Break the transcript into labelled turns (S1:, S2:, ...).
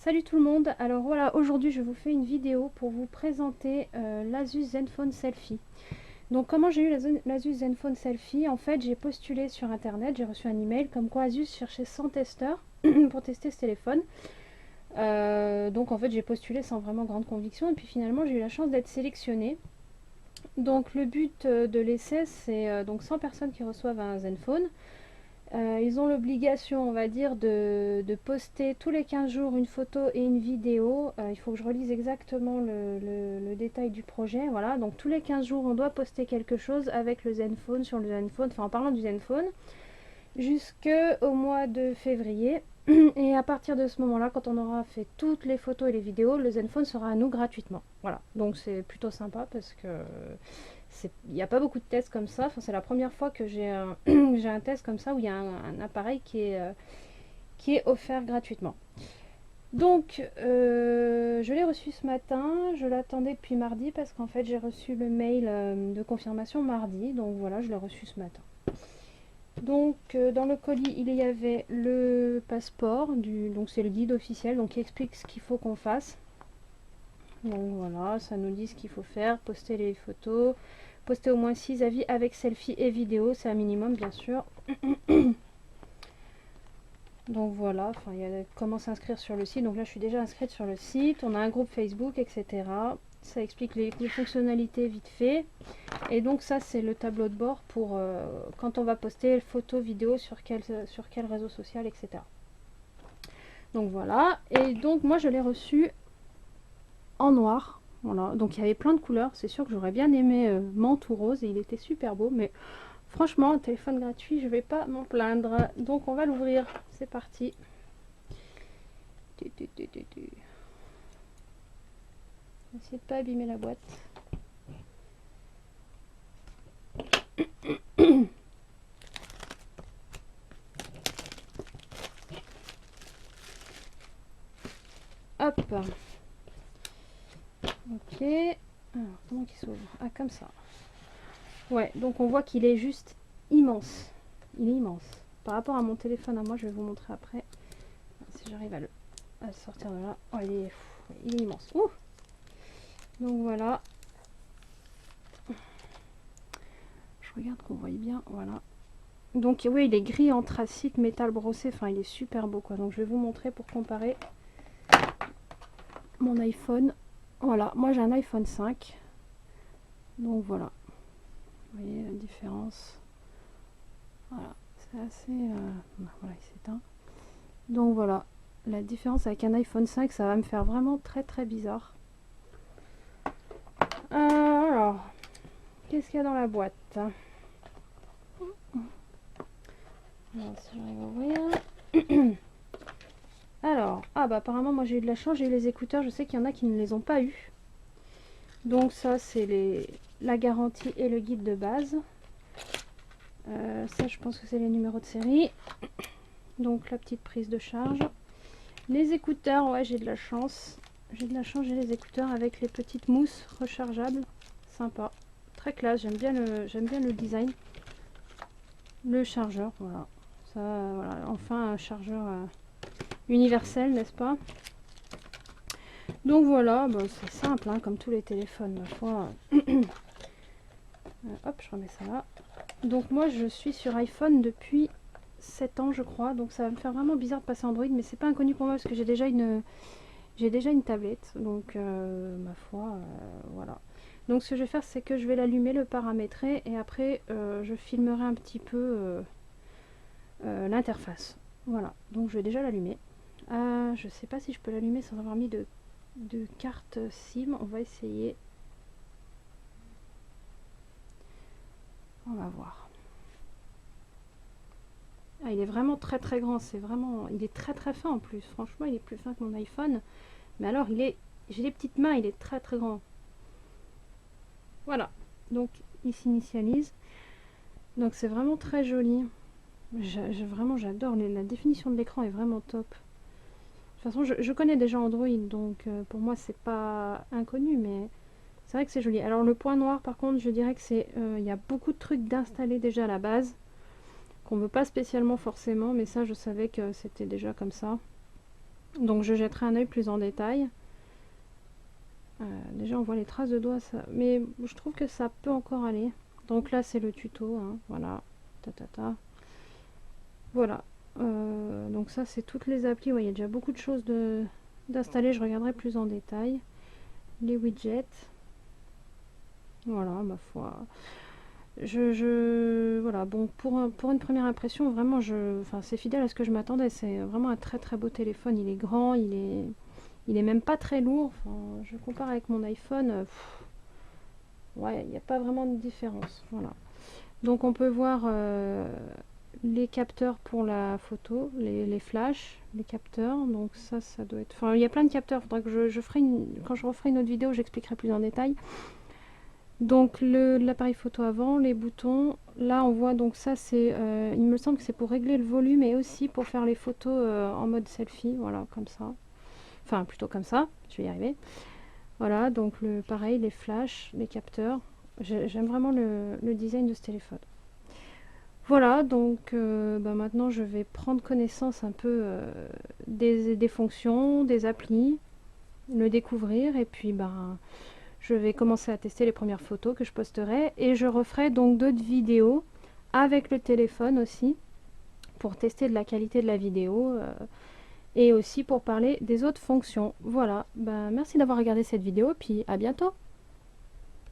S1: Salut tout le monde, alors voilà, aujourd'hui je vous fais une vidéo pour vous présenter l'Asus Zenfone Selfie. Donc comment j'ai eu l'Asus Zenfone Selfie? En fait j'ai postulé sur internet, j'ai reçu un email comme quoi Asus cherchait 100 testeurs pour tester ce téléphone. Donc en fait j'ai postulé sans vraiment grande conviction et puis finalement j'ai eu la chance d'être sélectionnée. Donc le but de l'essai c'est donc 100 personnes qui reçoivent un Zenfone. Ils ont l'obligation, on va dire, de poster tous les 15 jours une photo et une vidéo. Il faut que je relise exactement le détail du projet. Voilà, donc tous les 15 jours, on doit poster quelque chose avec le Zenfone, sur le Zenfone, enfin en parlant du Zenfone, jusqu'au mois de février. Et à partir de ce moment-là, quand on aura fait toutes les photos et les vidéos, le Zenfone sera à nous gratuitement. Voilà, donc c'est plutôt sympa parce que il n'y a pas beaucoup de tests comme ça. Enfin, c'est la première fois que j'ai j'ai un test comme ça où il y a un appareil qui est offert gratuitement. Donc, je l'ai reçu ce matin. Je l'attendais depuis mardi parce qu'en fait, j'ai reçu le mail de confirmation mardi. Donc voilà, je l'ai reçu ce matin. Donc, dans le colis, il y avait le passeport, donc c'est le guide officiel, donc qui explique ce qu'il faut qu'on fasse. Donc voilà, ça nous dit ce qu'il faut faire, poster les photos, poster au moins 6 avis avec selfie et vidéo, c'est un minimum bien sûr. Donc voilà, enfin il y a comment s'inscrire sur le site, donc là je suis déjà inscrite sur le site, on a un groupe Facebook, etc. Ça explique les fonctionnalités vite fait. Et donc ça c'est le tableau de bord pour quand on va poster photos, vidéos sur quel réseau social, etc. Donc voilà, et donc moi je l'ai reçu en noir. Voilà, donc il y avait plein de couleurs. C'est sûr que j'aurais bien aimé menthe ou rose et il était super beau. Mais franchement, un téléphone gratuit, je vais pas m'en plaindre. Donc on va l'ouvrir. C'est parti. Essayez de pas abîmer la boîte. Hop. Ok. Alors, comment il s'ouvre? Ah, comme ça. Ouais, donc on voit qu'il est juste immense. Il est immense. Par rapport à mon téléphone à moi, je vais vous montrer après. Si j'arrive à le sortir de là. Oh, il est immense. Ouh. Donc voilà. Je regarde qu'on voit bien. Voilà. Donc oui, il est gris anthracite, métal brossé. Enfin, il est super beau quoi. Donc je vais vous montrer pour comparer mon iPhone. Voilà, moi j'ai un iPhone 5. Donc voilà. Vous voyez la différence. Voilà, c'est assez... voilà, il s'éteint. Donc voilà, la différence avec un iPhone 5, ça va me faire vraiment très très bizarre. Alors, qu'est-ce qu'il y a dans la boîte? Alors, si j'arrive à ouvrir. Alors, ah bah apparemment moi j'ai eu de la chance, j'ai eu les écouteurs, je sais qu'il y en a qui ne les ont pas eu. Donc ça c'est la garantie et le guide de base. Ça je pense que c'est les numéros de série. Donc la petite prise de charge. Les écouteurs, ouais j'ai de la chance. J'ai les écouteurs avec les petites mousses rechargeables. Sympa. Très classe, j'aime bien le design. Le chargeur, voilà. Ça, voilà, enfin un chargeur universel, n'est-ce pas? Donc voilà, bah, c'est simple, hein, comme tous les téléphones, ma foi. Hop, je remets ça là. Donc moi, je suis sur iPhone depuis 7 ans, je crois. Donc ça va me faire vraiment bizarre de passer Android, mais c'est pas inconnu pour moi parce que j'ai déjà une tablette. Donc ma foi, voilà. Donc ce que je vais faire, c'est que je vais l'allumer, le paramétrer, et après je filmerai un petit peu l'interface. Voilà, donc je vais déjà l'allumer. Je sais pas si je peux l'allumer sans avoir mis de carte SIM. On va essayer. On va voir. Ah, il est vraiment très très grand. C'est vraiment, il est très très fin en plus. Franchement, il est plus fin que mon iPhone. Mais alors, j'ai les petites mains. Il est très très grand. Voilà. Donc, il s'initialise. Donc, c'est vraiment très joli. Vraiment, j'adore. La définition de l'écran est vraiment top. De toute façon, je connais déjà Android, donc pour moi, c'est pas inconnu, mais c'est vrai que c'est joli. Alors, le point noir, par contre, je dirais que c'est, il y a beaucoup de trucs d'installer déjà à la base, qu'on veut pas spécialement forcément, mais ça, je savais que c'était déjà comme ça. Donc je jetterai un œil plus en détail. Déjà on voit les traces de doigts, mais je trouve que ça peut encore aller. Donc là c'est le tuto, hein. Voilà, voilà. Donc ça c'est toutes les applis. Ouais, il y a déjà beaucoup de choses d'installer. Je regarderai plus en détail. Les widgets. Voilà, ma foi. Voilà, bon, pour une première impression, vraiment, enfin, c'est fidèle à ce que je m'attendais. C'est vraiment un très très beau téléphone. Il est grand, il est même pas très lourd. Enfin, je compare avec mon iPhone. Ouais, il n'y a pas vraiment de différence. Voilà. Donc on peut voir les capteurs pour la photo, les flashs, les capteurs. Donc ça doit être. Enfin, il y a plein de capteurs. Faudra que je ferai quand je referai une autre vidéo, j'expliquerai plus en détail. Donc l'appareil photo avant, les boutons. Là on voit donc ça c'est, il me semble que c'est pour régler le volume et aussi pour faire les photos en mode selfie. Voilà, comme ça. Enfin plutôt comme ça. Je vais y arriver. Voilà, donc pareil, les flashs, les capteurs. J'aime vraiment le design de ce téléphone. Voilà, donc maintenant je vais prendre connaissance un peu des fonctions, des applis, le découvrir et puis je vais commencer à tester les premières photos que je posterai et je referai donc d'autres vidéos avec le téléphone aussi pour tester de la qualité de la vidéo et aussi pour parler des autres fonctions. Voilà, merci d'avoir regardé cette vidéo puis à bientôt.